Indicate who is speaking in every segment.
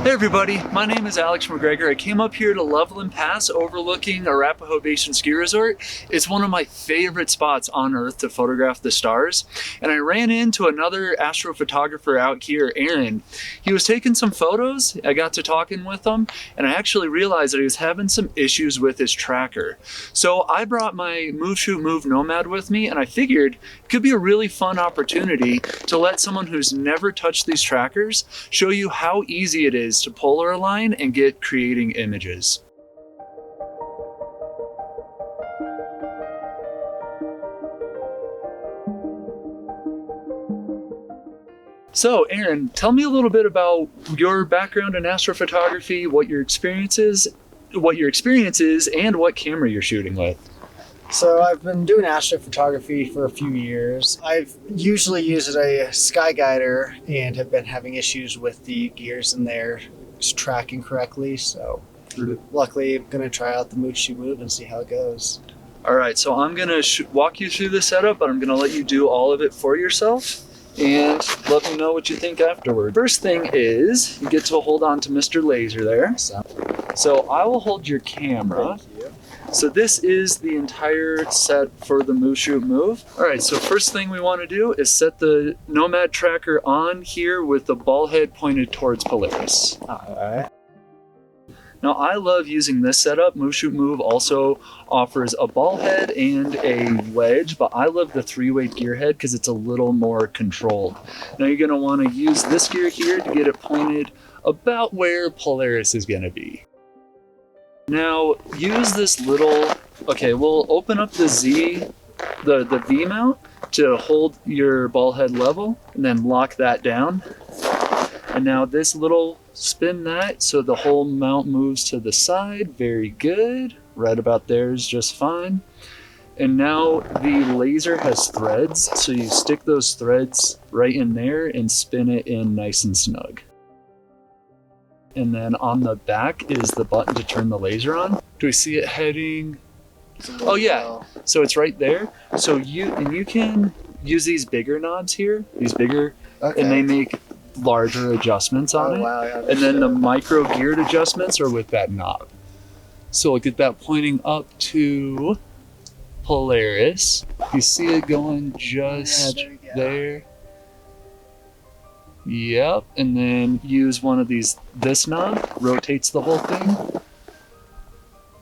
Speaker 1: Hey everybody, my name is Alex McGregor. I came up here to Loveland Pass overlooking Arapahoe Basin Ski Resort. It's one of my favorite spots on Earth to photograph the stars. And I ran into another astrophotographer out here, Aaron. He was taking some photos, I got to talking with him, and I actually realized that he was having some issues with his tracker. So I brought my Move Shoot Move Nomad with me, and I figured it could be a really fun opportunity to let someone who's never touched these trackers show you how easy it is to polar align and get creating images. So Aaron, tell me a little bit about your background in astrophotography, what your experience is, and what camera you're shooting with.
Speaker 2: So I've been doing astrophotography for a few years. I've usually used a sky guider and have been having issues with the gears in there tracking correctly. So luckily I'm going to try out the Move Shoot Move and see how it goes.
Speaker 1: All right, so I'm going to walk you through the setup, but I'm going to let you do all of it for yourself and let me know what you think afterward. First thing is you get to hold on to Mr. Laser there. So I will hold your camera.
Speaker 2: Thank you.
Speaker 1: So this is the entire set for the Move Shoot Move. All right, so first thing we want to do is set the Nomad tracker on here with the ball head pointed towards Polaris.
Speaker 2: All right.
Speaker 1: Now I love using this setup. Move Shoot Move also offers a ball head and a wedge, but I love the 3-weight gear head because it's a little more controlled. Now you're going to want to use this gear here to get it pointed about where Polaris is going to be. Now use this little, okay, we'll open up the the V mount to hold your ball head level and then lock that down. And now this little, spin that so the whole mount moves to the side. Very good. Right about there is just fine. And now the laser has threads, so you stick those threads right in there and spin it in nice and snug. And then on the back is the button to turn the laser on. Do we see it heading? Oh yeah, so it's right there. So you can use these bigger knobs here, okay. And they make larger adjustments on it.
Speaker 2: Wow, yeah,
Speaker 1: and then the micro geared adjustments are with that knob. So we'll get that pointing up to Polaris. You see it going just there. Yep, and then use one of this knob, rotates the whole thing.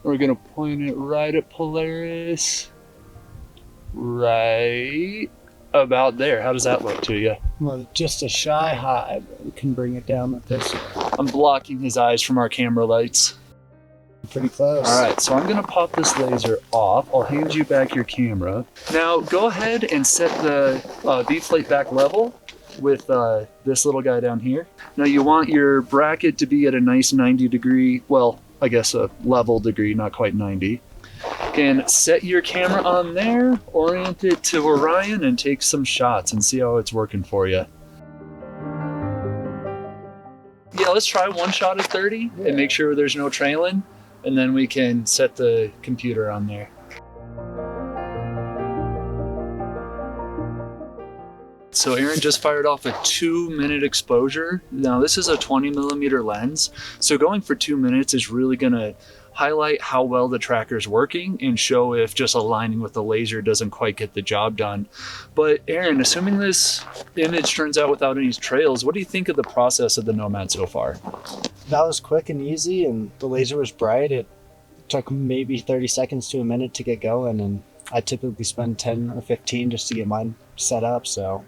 Speaker 1: We're gonna point it right at Polaris. Right about there. How does that look to you?
Speaker 2: Well, just a shy high, but we can bring it down with this.
Speaker 1: I'm blocking his eyes from our camera lights.
Speaker 2: Pretty close.
Speaker 1: All right, so I'm gonna pop this laser off. I'll hand you back your camera. Now go ahead and set the V-plate back level with this little guy down here. Now you want your bracket to be at a nice 90 degree, well, I guess a level degree, not quite 90. And set your camera on there, orient it to Orion, and take some shots and see how it's working for you. Yeah, let's try one shot at 30 and make sure there's no trailing, and then we can set the computer on there. So Aaron just fired off a 2-minute exposure. Now this is a 20mm lens, so going for 2 minutes is really gonna highlight how well the tracker is working and show if just aligning with the laser doesn't quite get the job done. But Aaron, assuming this image turns out without any trails, what do you think of the process of the Nomad so far?
Speaker 2: That was quick and easy, and the laser was bright. It took maybe 30 seconds to a minute to get going, and I typically spend 10 or 15 just to get mine set up, so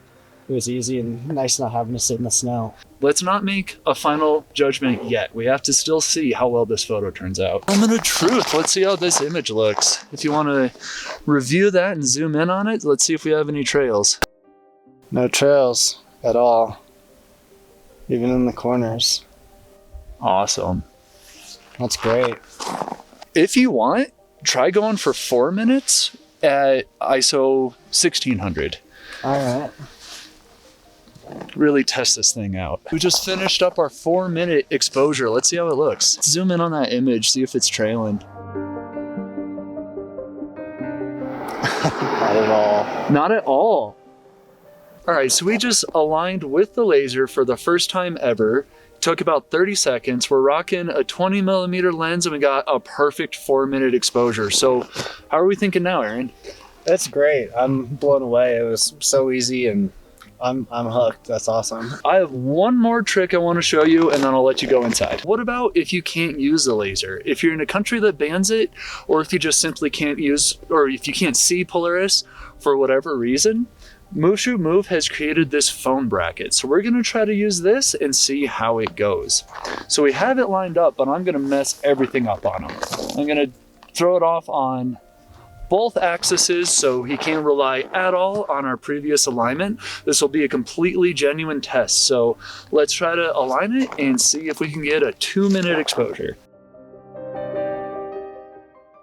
Speaker 2: it was easy and nice not having to sit in the snow.
Speaker 1: Let's not make a final judgment yet. We have to still see how well this photo turns out. Moment of truth. Let's see how this image looks. If you want to review that and zoom in on it, let's see if we have any trails.
Speaker 2: No trails at all, even in the corners.
Speaker 1: Awesome.
Speaker 2: That's great.
Speaker 1: If you want, try going for 4 minutes at ISO 1600.
Speaker 2: All right.
Speaker 1: Really test this thing out. We just finished up our 4-minute exposure. Let's see how it looks. Let's zoom in on that image, see if it's trailing.
Speaker 2: Not at all.
Speaker 1: Not at all. All right, so we just aligned with the laser for the first time ever Took about 30 seconds. We're rocking a 20mm lens and we got a perfect 4-minute exposure. So how are we thinking now, Aaron?
Speaker 2: That's great. I'm blown away. It was so easy and I'm hooked. That's awesome.
Speaker 1: I have one more trick I want to show you and then I'll let you go inside. What about if you can't use the laser? If you're in a country that bans it, or if you just simply can't use, or if you can't see Polaris for whatever reason, Move Shoot Move has created this phone bracket. So we're gonna try to use this and see how it goes. So we have it lined up, but I'm gonna mess everything up on him. I'm gonna throw it off on both axes so he can't rely at all on our previous alignment. This will be a completely genuine test. So let's try to align it and see if we can get a 2-minute exposure.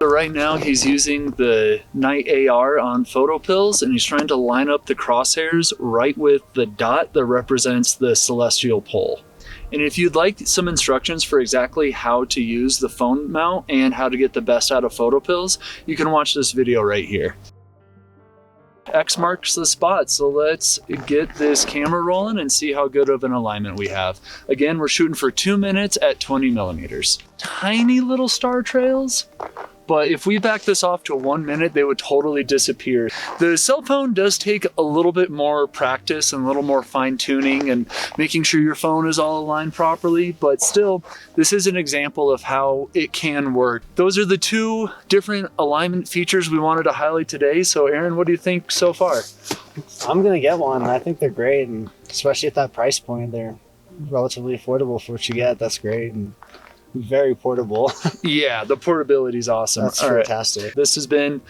Speaker 1: So right now he's using the night AR on photo pills and he's trying to line up the crosshairs right with the dot that represents the celestial pole. And if you'd like some instructions for exactly how to use the phone mount and how to get the best out of photo pills, you can watch this video right here. X marks the spot, so let's get this camera rolling and see how good of an alignment we have. Again, we're shooting for 2 minutes at 20mm. Tiny little star trails, but if we back this off to 1 minute, they would totally disappear. The cell phone does take a little bit more practice and a little more fine tuning and making sure your phone is all aligned properly, but still, this is an example of how it can work. Those are the 2 different alignment features we wanted to highlight today. So Aaron, what do you think so far?
Speaker 2: I'm gonna get one. I think they're great, and especially at that price point, they're relatively affordable for what you get. That's great. And very portable.
Speaker 1: Yeah, the portability is awesome.
Speaker 2: That's
Speaker 1: all
Speaker 2: fantastic.
Speaker 1: Right. This has been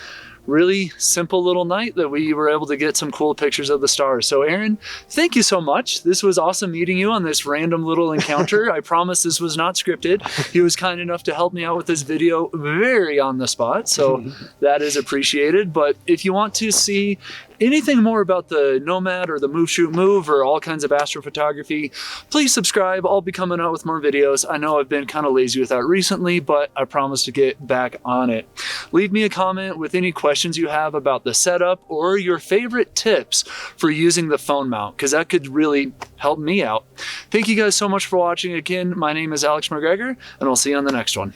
Speaker 1: really simple little night that we were able to get some cool pictures of the stars. So Aaron, thank you so much. This was awesome meeting you on this random little encounter. I promise this was not scripted. He was kind enough to help me out with this video very on the spot. So that is appreciated. But if you want to see anything more about the Nomad or the Move Shoot Move or all kinds of astrophotography, please subscribe. I'll be coming out with more videos. I know I've been kind of lazy with that recently, but I promise to get back on it. Leave me a comment with any questions you have about the setup or your favorite tips for using the phone mount, because that could really help me out. Thank you guys so much for watching. Again, my name is Alex McGregor, and I'll see you on the next one.